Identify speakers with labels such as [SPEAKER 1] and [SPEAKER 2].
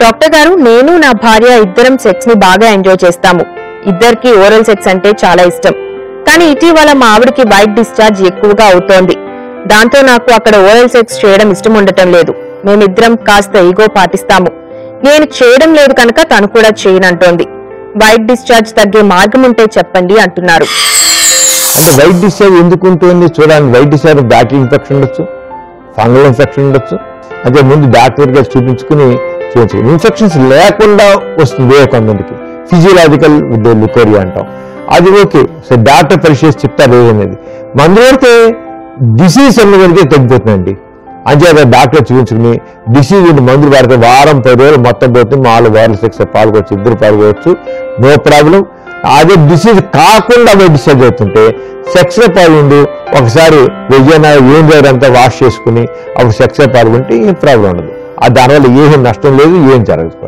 [SPEAKER 1] Doctor గారు, నేను నా భార్య ఇద్దరం సెక్స్ ని బాగా ఎంజాయ్ చేస్తాము. ఇద్దరికి ఓరల్ సెక్స్ అంటే చాలా ఇష్టం. కానీ ఇటీవల మా ఆవిడికి వైట్ డిశ్చార్జ్ ఎక్కువగా అవుతోంది. దాంతో నాకు అక్కడ ఓరల్ సెక్స్ చేయడం ఇష్టం ఉండటం లేదు. మేమిద్దరం కాస్త ఈగో పాటిస్తాము. నేను చేయడం లేదు కనుక తను కూడా చేయనంటోంది. వైట్ డిశ్చార్జ్ తగ్గే మార్గం ఉంటే చెప్పండి అంటున్నారు.
[SPEAKER 2] అంటే వైట్ డిశ్చార్జ్ ఎందుకు ఉంటుంది చూడండి. వైట్ డిశ్చార్జ్ బ్యాక్టీరియల్ ఇన్ఫెక్షన్ ఉండొచ్చు, ఫంగల్ ఇన్ఫెక్షన్ ఉండొచ్చు. అదే ముందు డాక్టర్ గారు చూపించుకుని ఇన్ఫెక్షన్స్ లేకుండా వస్తుంది. కొంతమందికి ఫిజియలాజికల్ లికోరియా అంటాం. అది ఓకే. సో డాక్టర్ పరీక్ష చేసి చెప్తారు ఏదనేది. మందు పడితే డిసీజ్ అన్నదానికి తగ్గిపోతుందండి. అంచేత డాక్టర్ చూపించుకుని డిసీజ్ ఉండి మందులు పడితే వారం 10 రోజులు మొత్తం పోతుంది. మాలు ఓరల్ సెక్స్ పాల్గొచ్చు, ఇద్దరు పాల్గొచ్చు, నో ప్రాబ్లం. అదే డిసీజ్ కాకుండా డిశ్చార్జ్ అవుతుంటే సెక్స్ లో పాల్గొండు ఒకసారి ఏం చేయడంతా వాష్ చేసుకుని అప్పుడు సెక్స్ లో పాల్గొంటే ఏం ప్రాబ్లం ఉండదు. దానివల్ల ఏం నష్టం లేదు, ఏం జరగదు కూడా.